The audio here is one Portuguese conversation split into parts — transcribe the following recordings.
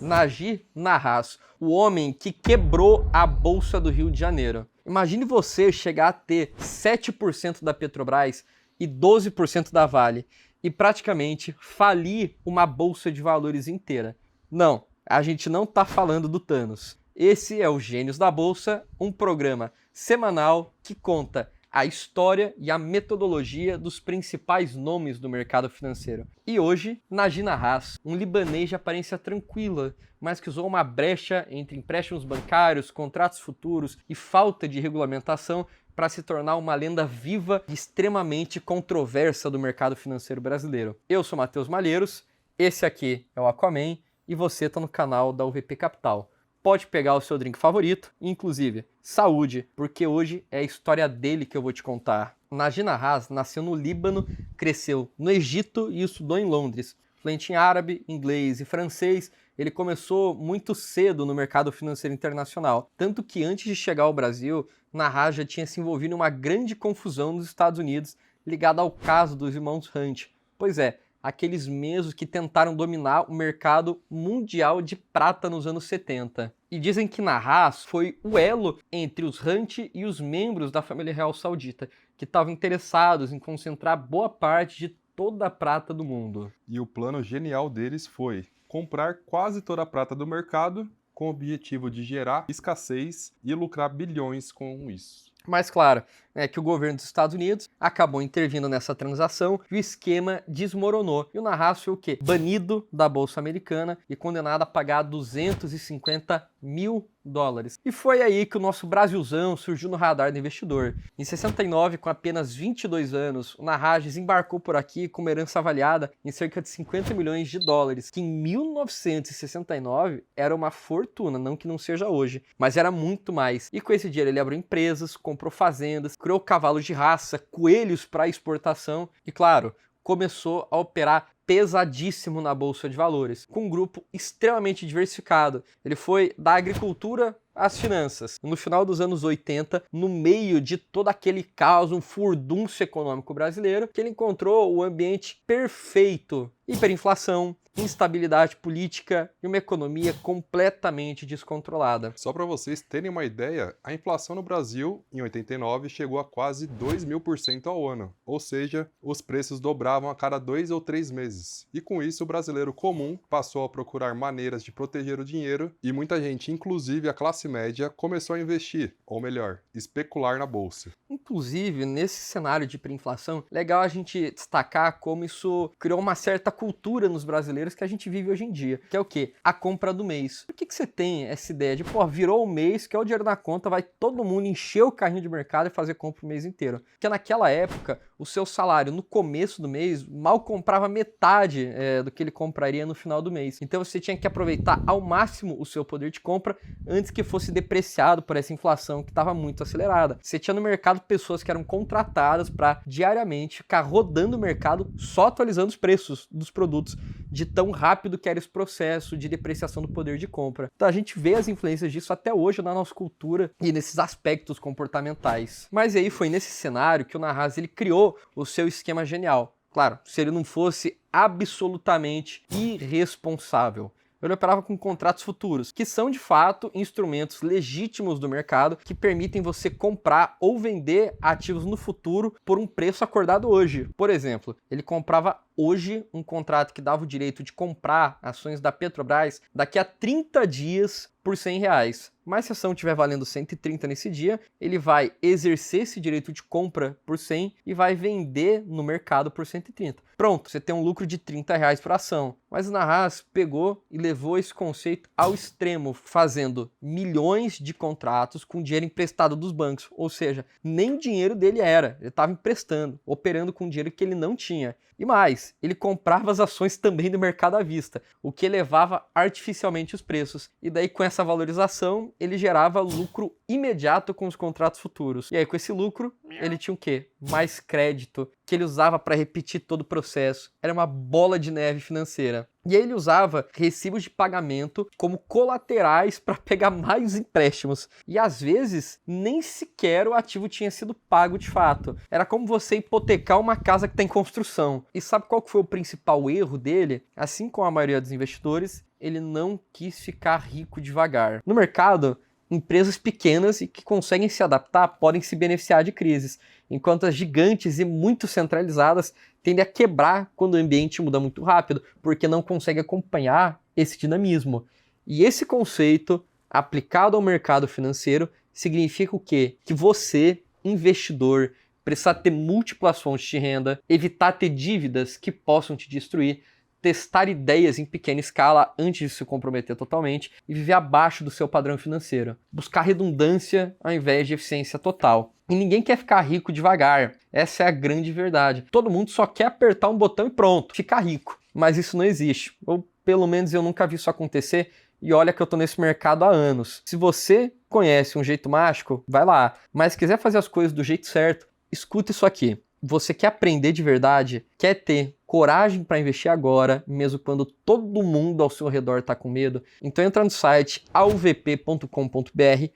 Naji Narras, o homem que quebrou a Bolsa do Rio de Janeiro. Imagine você chegar a ter 7% da Petrobras e 12% da Vale e praticamente falir uma bolsa de valores inteira. Não, a gente não está falando do Thanos. Esse é o Gênios da Bolsa, um programa semanal que conta a história e a metodologia dos principais nomes do mercado financeiro. E hoje, Naji Narras, um libanês de aparência tranquila, mas que usou uma brecha entre empréstimos bancários, contratos futuros e falta de regulamentação para se tornar uma lenda viva e extremamente controversa do mercado financeiro brasileiro. Eu sou Matheus Malheiros, esse aqui é o Aquaman e você está no canal da UVP Capital. Pode pegar o seu drink favorito, inclusive saúde, porque hoje é a história dele que eu vou te contar. Naji Narras nasceu no Líbano, cresceu no Egito e estudou em Londres. Fluente em árabe, inglês e francês, ele começou muito cedo no mercado financeiro internacional. Tanto que antes de chegar ao Brasil, Narras já tinha se envolvido em uma grande confusão nos Estados Unidos ligada ao caso dos irmãos Hunt. Pois é, aqueles mesmos que tentaram dominar o mercado mundial de prata nos anos 70. E dizem que Narras foi o elo entre os Hunt e os membros da família real saudita, que estavam interessados em concentrar boa parte de toda a prata do mundo. E o plano genial deles foi comprar quase toda a prata do mercado com o objetivo de gerar escassez e lucrar bilhões com isso. Mas claro, é que o governo dos Estados Unidos acabou intervindo nessa transação e o esquema desmoronou. E o Narras foi o quê? Banido da Bolsa Americana e condenado a pagar 250 mil dólares. E foi aí que o nosso Brasilzão surgiu no radar do investidor. Em 69, com apenas 22 anos, o Narras desembarcou por aqui com uma herança avaliada em cerca de 50 milhões de dólares, que em 1969 era uma fortuna, não que não seja hoje, mas era muito mais. E com esse dinheiro ele abriu empresas, comprou fazendas, criou cavalos de raça, coelhos para exportação e, claro, começou a operar pesadíssimo na Bolsa de Valores, com um grupo extremamente diversificado. Ele foi da agricultura às finanças. No final dos anos 80, no meio de todo aquele caos, um furdúncio econômico brasileiro, que ele encontrou o ambiente perfeito. Hiperinflação, instabilidade política e uma economia completamente descontrolada. Só para vocês terem uma ideia, a inflação no Brasil, em 89, chegou a quase 2.000% ao ano. Ou seja, os preços dobravam a cada 2 ou 3 meses. E com isso, o brasileiro comum passou a procurar maneiras de proteger o dinheiro e muita gente, inclusive a classe média, começou a investir, ou melhor, especular na bolsa. Inclusive, nesse cenário de hiperinflação, legal a gente destacar como isso criou uma certa cultura nos brasileiros que a gente vive hoje em dia, que é o quê? A compra do mês. Por que você tem essa ideia de, virou o mês, que é o dinheiro na conta, vai todo mundo encher o carrinho de mercado e fazer compra o mês inteiro? Porque naquela época, o seu salário no começo do mês mal comprava metade do que ele compraria no final do mês. Então você tinha que aproveitar ao máximo o seu poder de compra antes que fosse depreciado por essa inflação que estava muito acelerada. Você tinha no mercado pessoas que eram contratadas para diariamente ficar rodando o mercado só atualizando os preços dos produtos, de tão rápido que era esse processo de depreciação do poder de compra. Então a gente vê as influências disso até hoje na nossa cultura e nesses aspectos comportamentais. Mas aí foi nesse cenário que o Narras ele criou o seu esquema genial. Claro, se ele não fosse absolutamente irresponsável. Ele operava com contratos futuros, que são de fato instrumentos legítimos do mercado que permitem você comprar ou vender ativos no futuro por um preço acordado hoje. Por exemplo, ele comprava hoje um contrato que dava o direito de comprar ações da Petrobras daqui a 30 dias por R$100. Mas se a ação estiver valendo 130 nesse dia, ele vai exercer esse direito de compra por 100 e vai vender no mercado por 130. Pronto, você tem um lucro de R$30 por ação. Mas o Narras pegou e levou esse conceito ao extremo, fazendo milhões de contratos com dinheiro emprestado dos bancos. Ou seja, nem o dinheiro dele era, ele estava emprestando, operando com dinheiro que ele não tinha. E mais, ele comprava as ações também do mercado à vista, o que elevava artificialmente os preços. E daí, com essa valorização, ele gerava lucro imediato com os contratos futuros. E aí, com esse lucro, ele tinha o quê? Mais crédito, que ele usava para repetir todo o processo. Era uma bola de neve financeira. E aí ele usava recibos de pagamento como colaterais para pegar mais empréstimos. E às vezes, nem sequer o ativo tinha sido pago de fato. Era como você hipotecar uma casa que está em construção. E sabe qual que foi o principal erro dele? Assim como a maioria dos investidores, ele não quis ficar rico devagar. No mercado, empresas pequenas e que conseguem se adaptar podem se beneficiar de crises, enquanto as gigantes e muito centralizadas tendem a quebrar quando o ambiente muda muito rápido, porque não conseguem acompanhar esse dinamismo. E esse conceito, aplicado ao mercado financeiro, significa o quê? Que você, investidor, precisa ter múltiplas fontes de renda, evitar ter dívidas que possam te destruir, testar ideias em pequena escala antes de se comprometer totalmente e viver abaixo do seu padrão financeiro. Buscar redundância ao invés de eficiência total. E ninguém quer ficar rico devagar. Essa é a grande verdade. Todo mundo só quer apertar um botão e pronto, ficar rico. Mas isso não existe. Ou pelo menos eu nunca vi isso acontecer. E olha que eu tô nesse mercado há anos. Se você conhece um jeito mágico, vai lá. Mas se quiser fazer as coisas do jeito certo, escuta isso aqui. Você quer aprender de verdade? Quer ter coragem para investir agora, mesmo quando todo mundo ao seu redor está com medo? Então entra no site auvp.com.br,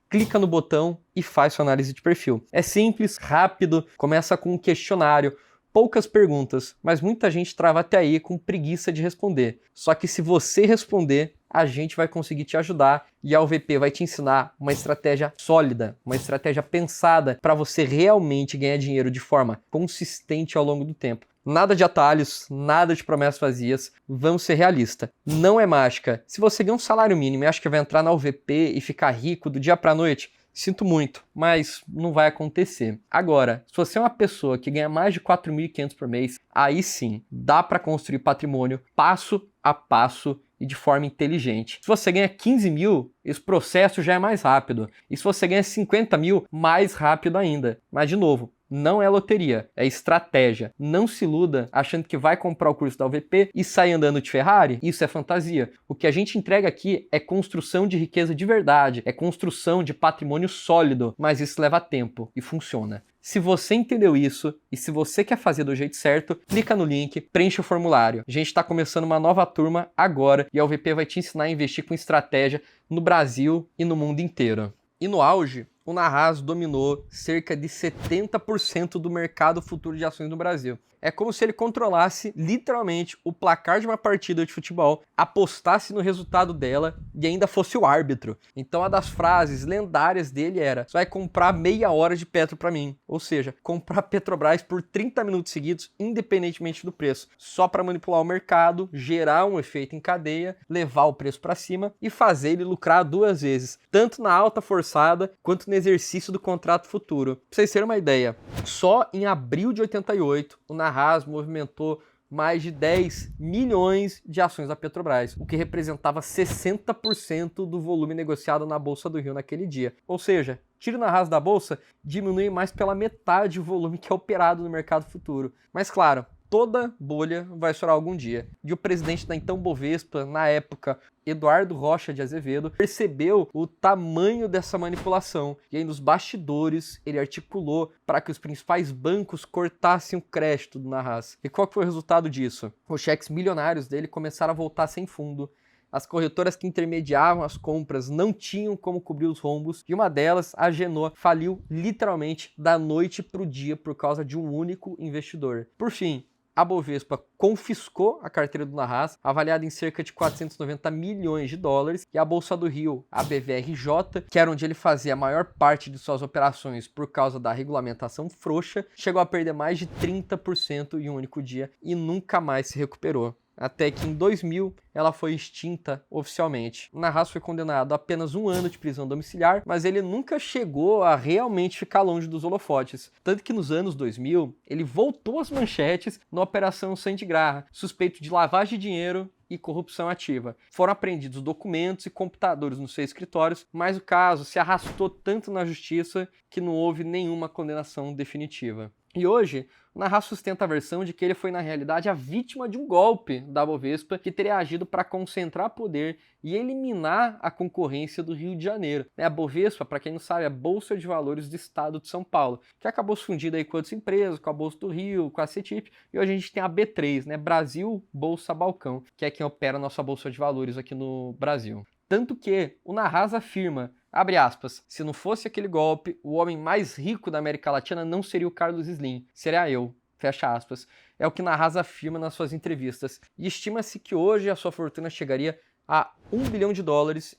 clica no botão e faz sua análise de perfil. É simples, rápido, começa com um questionário, poucas perguntas, mas muita gente trava até aí com preguiça de responder. Só que se você responder, a gente vai conseguir te ajudar e a UVP vai te ensinar uma estratégia sólida, uma estratégia pensada para você realmente ganhar dinheiro de forma consistente ao longo do tempo. Nada de atalhos, nada de promessas vazias, vamos ser realistas. Não é mágica. Se você ganha um salário mínimo e acha que vai entrar na UVP e ficar rico do dia para a noite, sinto muito, mas não vai acontecer. Agora, se você é uma pessoa que ganha mais de 4.500 por mês, aí sim, dá para construir patrimônio passo a passo e de forma inteligente. Se você ganha 15 mil, esse processo já é mais rápido. E se você ganha 50 mil, mais rápido ainda. Mas, de novo, não é loteria, é estratégia. Não se iluda achando que vai comprar o curso da UVP e sair andando de Ferrari. Isso é fantasia. O que a gente entrega aqui é construção de riqueza de verdade, é construção de patrimônio sólido, mas isso leva tempo e funciona. Se você entendeu isso e se você quer fazer do jeito certo, clica no link, preencha o formulário. A gente está começando uma nova turma agora e a UVP vai te ensinar a investir com estratégia no Brasil e no mundo inteiro. E no auge, o Narraz dominou cerca de 70% do mercado futuro de ações no Brasil. É como se ele controlasse literalmente o placar de uma partida de futebol, apostasse no resultado dela e ainda fosse o árbitro. Então, uma das frases lendárias dele era: "Você vai comprar meia hora de Petro para mim", ou seja, comprar Petrobras por 30 minutos seguidos, independentemente do preço, só para manipular o mercado, gerar um efeito em cadeia, levar o preço para cima e fazer ele lucrar duas vezes, tanto na alta forçada quanto no exercício do contrato futuro. Para vocês terem uma ideia, só em abril de 88, o Narraz movimentou mais de 10 milhões de ações da Petrobras, o que representava 60% do volume negociado na Bolsa do Rio naquele dia. Ou seja, tira o Narraz da Bolsa, diminui mais pela metade o volume que é operado no mercado futuro. Mas claro, toda bolha vai estourar algum dia. E o presidente da então Bovespa, na época, Eduardo Rocha de Azevedo, percebeu o tamanho dessa manipulação. E aí, nos bastidores, ele articulou para que os principais bancos cortassem o crédito do Narraz. E qual foi o resultado disso? Os cheques milionários dele começaram a voltar sem fundo. As corretoras que intermediavam as compras não tinham como cobrir os rombos, e uma delas, a Genô, faliu literalmente da noite para o dia por causa de um único investidor. Por fim, a Bovespa confiscou a carteira do Narraz, avaliada em cerca de 490 milhões de dólares, e a Bolsa do Rio, a BVRJ, que era onde ele fazia a maior parte de suas operações por causa da regulamentação frouxa, chegou a perder mais de 30% em um único dia e nunca mais se recuperou. Até que em 2000 ela foi extinta oficialmente. O Narraz foi condenado a apenas 1 ano de prisão domiciliar, mas ele nunca chegou a realmente ficar longe dos holofotes. Tanto que nos anos 2000 ele voltou às manchetes na Operação Sandy Graha, suspeito de lavagem de dinheiro e corrupção ativa. Foram apreendidos documentos e computadores nos seus escritórios, mas o caso se arrastou tanto na justiça que não houve nenhuma condenação definitiva. E hoje, o Narraz sustenta a versão de que ele foi, na realidade, a vítima de um golpe da Bovespa que teria agido para concentrar poder e eliminar a concorrência do Rio de Janeiro. A Bovespa, para quem não sabe, é a Bolsa de Valores do Estado de São Paulo, que acabou se fundindo aí com outras empresas, com a Bolsa do Rio, com a CETIP, e hoje a gente tem a B3, né? Brasil Bolsa Balcão, que é quem opera a nossa Bolsa de Valores aqui no Brasil. Tanto que o Narraz afirma, abre aspas, se não fosse aquele golpe, o homem mais rico da América Latina não seria o Carlos Slim, seria eu, fecha aspas. É o que Narraz afirma nas suas entrevistas. E estima-se que hoje a sua fortuna chegaria a US$ 1 bilhão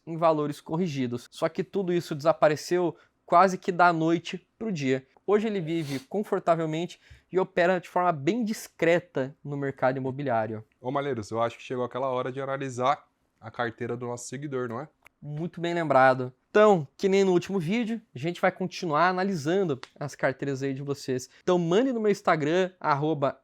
em valores corrigidos. Só que tudo isso desapareceu quase que da noite para o dia. Hoje ele vive confortavelmente e opera de forma bem discreta no mercado imobiliário. Ô Malheiros, eu acho que chegou aquela hora de analisar a carteira do nosso seguidor, não é? Muito bem lembrado. Então, que nem no último vídeo, a gente vai continuar analisando as carteiras aí de vocês. Então, mande no meu Instagram,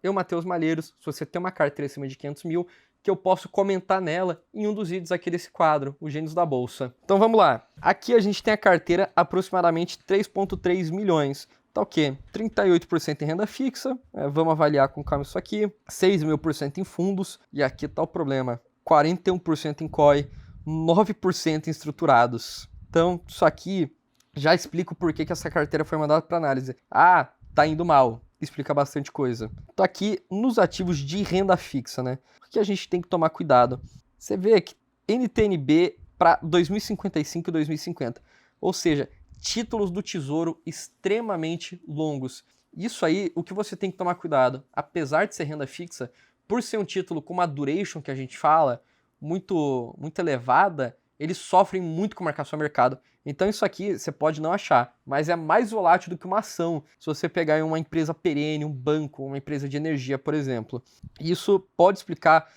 @eumateusmalheiros, se você tem uma carteira acima de 500 mil, que eu posso comentar nela em um dos vídeos aqui desse quadro, Os Gênios da Bolsa. Então, vamos lá. Aqui a gente tem a carteira aproximadamente 3,3 milhões. Tá o quê? 38% em renda fixa, vamos avaliar com calma isso aqui, 6.000% em fundos, e aqui tá o problema, 41% em COI, 9% em estruturados. Então, isso aqui já explica o porquê que essa carteira foi mandada para análise. Ah, tá indo mal. Explica bastante coisa. Tô aqui nos ativos de renda fixa, né? O que a gente tem que tomar cuidado? Você vê que NTNB para 2055 e 2050. Ou seja, títulos do Tesouro extremamente longos. Isso aí, o que você tem que tomar cuidado, apesar de ser renda fixa, por ser um título com uma duration que a gente fala, muito elevada, eles sofrem muito com marcação a mercado. Então isso aqui você pode não achar, mas é mais volátil do que uma ação, se você pegar em uma empresa perene, um banco, uma empresa de energia, por exemplo. Isso pode explicar,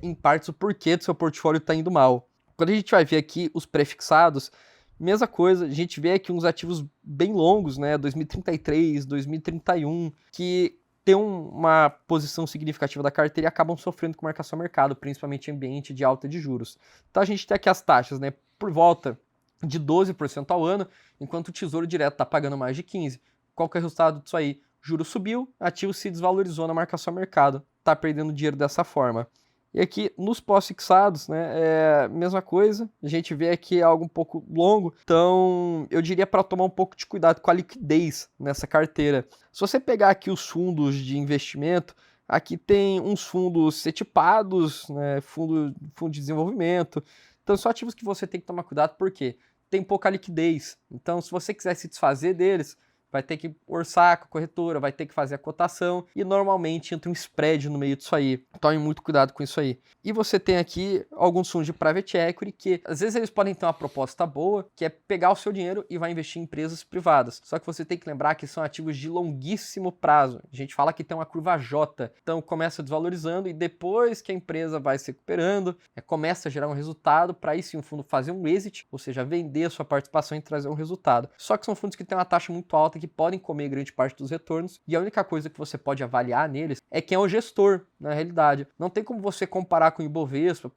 em partes, o porquê do seu portfólio está indo mal. Quando a gente vai ver aqui os prefixados, mesma coisa, a gente vê aqui uns ativos bem longos, né, 2033, 2031, que tem uma posição significativa da carteira e acabam sofrendo com marcação a mercado, principalmente em ambiente de alta de juros. Então a gente tem aqui as taxas, né, por volta de 12% ao ano, enquanto o Tesouro Direto está pagando mais de 15%. Qual que é o resultado disso aí? Juro subiu, ativo se desvalorizou na marcação a mercado, está perdendo dinheiro dessa forma. E aqui nos pós-fixados, né, mesma coisa, a gente vê aqui algo um pouco longo, então eu diria para tomar um pouco de cuidado com a liquidez nessa carteira. Se você pegar aqui os fundos de investimento, aqui tem uns fundos setipados, né, fundo de desenvolvimento, então são ativos que você tem que tomar cuidado porque tem pouca liquidez, então se você quiser se desfazer deles, vai ter que orçar com a corretora, vai ter que fazer a cotação e normalmente entra um spread no meio disso aí. Tome muito cuidado com isso aí. E você tem aqui alguns fundos de private equity que às vezes eles podem ter uma proposta boa, que é pegar o seu dinheiro e vai investir em empresas privadas. Só que você tem que lembrar que são ativos de longuíssimo prazo. A gente fala que tem uma curva J. Então começa desvalorizando e depois que a empresa vai se recuperando, começa a gerar um resultado para aí sim o fundo fazer um exit, ou seja, vender a sua participação e trazer um resultado. Só que são fundos que têm uma taxa muito alta que podem comer grande parte dos retornos, e a única coisa que você pode avaliar neles é quem é o gestor, na realidade. Não tem como você comparar com o Ibovespa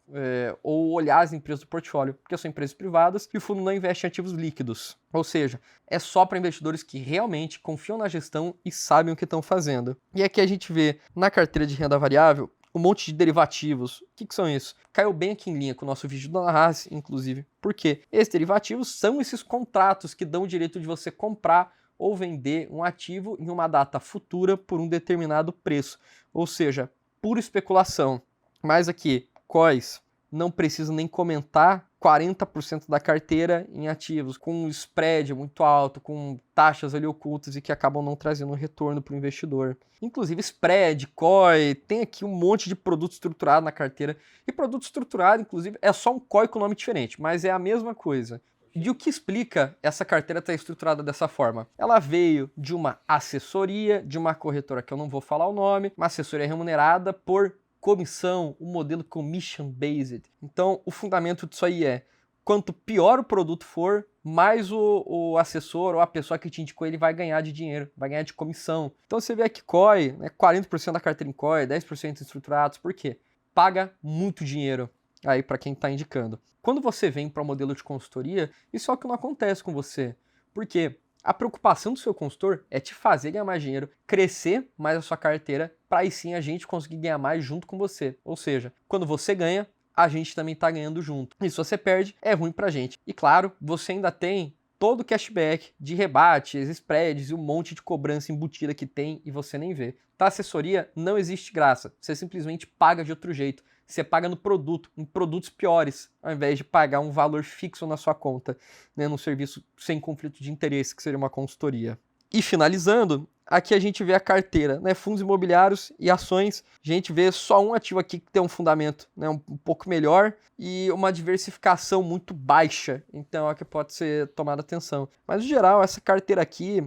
ou olhar as empresas do portfólio, porque são empresas privadas e o fundo não investe em ativos líquidos. Ou seja, é só para investidores que realmente confiam na gestão e sabem o que estão fazendo. E aqui a gente vê na carteira de renda variável um monte de derivativos. O que são isso? Caiu bem aqui em linha com o nosso vídeo da Ana Haas, inclusive. Por quê? Esses derivativos são esses contratos que dão o direito de você comprar ou vender um ativo em uma data futura por um determinado preço. Ou seja, pura especulação. Mas aqui, COIs, não precisa nem comentar, 40% da carteira em ativos, com um spread muito alto, com taxas ali ocultas e que acabam não trazendo um retorno para o investidor. Inclusive spread, COI, tem aqui um monte de produto estruturado na carteira. E produto estruturado, inclusive, é só um COI com nome diferente, mas é a mesma coisa. E o que explica essa carteira estar estruturada dessa forma? Ela veio de uma assessoria, de uma corretora que eu não vou falar o nome, uma assessoria remunerada por comissão, o modelo commission-based. Então, o fundamento disso aí é, quanto pior o produto for, mais o assessor ou a pessoa que te indicou ele vai ganhar de dinheiro, vai ganhar de comissão. Então, você vê aqui COI, né, 40% da carteira em COI, 10% em estruturados, por quê? Paga muito dinheiro aí para quem está indicando. Quando você vem para o modelo de consultoria, isso é o que não acontece com você. Por quê? A preocupação do seu consultor é te fazer ganhar mais dinheiro, crescer mais a sua carteira, para aí sim a gente conseguir ganhar mais junto com você. Ou seja, quando você ganha, a gente também está ganhando junto. E se você perde, é ruim para a gente. E claro, você ainda tem todo o cashback de rebates, spreads e um monte de cobrança embutida que tem e você nem vê. Tá, assessoria não existe graça, você simplesmente paga de outro jeito. Você paga no produto, em produtos piores, ao invés de pagar um valor fixo na sua conta, né, num serviço sem conflito de interesse, que seria uma consultoria. E finalizando, aqui a gente vê a carteira, né? Fundos imobiliários e ações. A gente vê só um ativo aqui que tem um fundamento, né? um pouco melhor e uma diversificação muito baixa. Então é que pode ser tomada atenção. Mas no geral, essa carteira aqui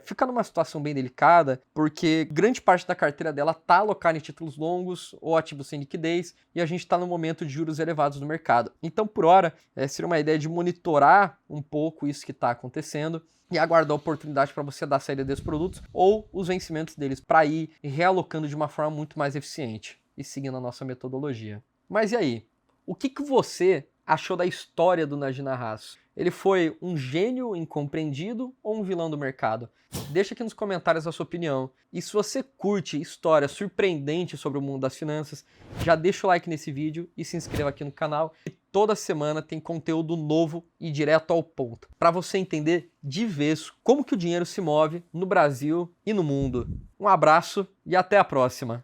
fica numa situação bem delicada, porque grande parte da carteira dela está alocada em títulos longos ou ativos sem liquidez, e a gente está no momento de juros elevados no mercado. Então, por hora, seria uma ideia de monitorar um pouco isso que está acontecendo e aguardar a oportunidade para você dar saída desses produtos ou os vencimentos deles para ir realocando de uma forma muito mais eficiente e seguindo a nossa metodologia. Mas e aí? O que você achou da história do Najim Arraso? Ele foi um gênio incompreendido ou um vilão do mercado? Deixa aqui nos comentários a sua opinião. E se você curte histórias surpreendentes sobre o mundo das finanças, já deixa o like nesse vídeo e se inscreva aqui no canal. E toda semana tem conteúdo novo e direto ao ponto, para você entender de vez como que o dinheiro se move no Brasil e no mundo. Um abraço e até a próxima!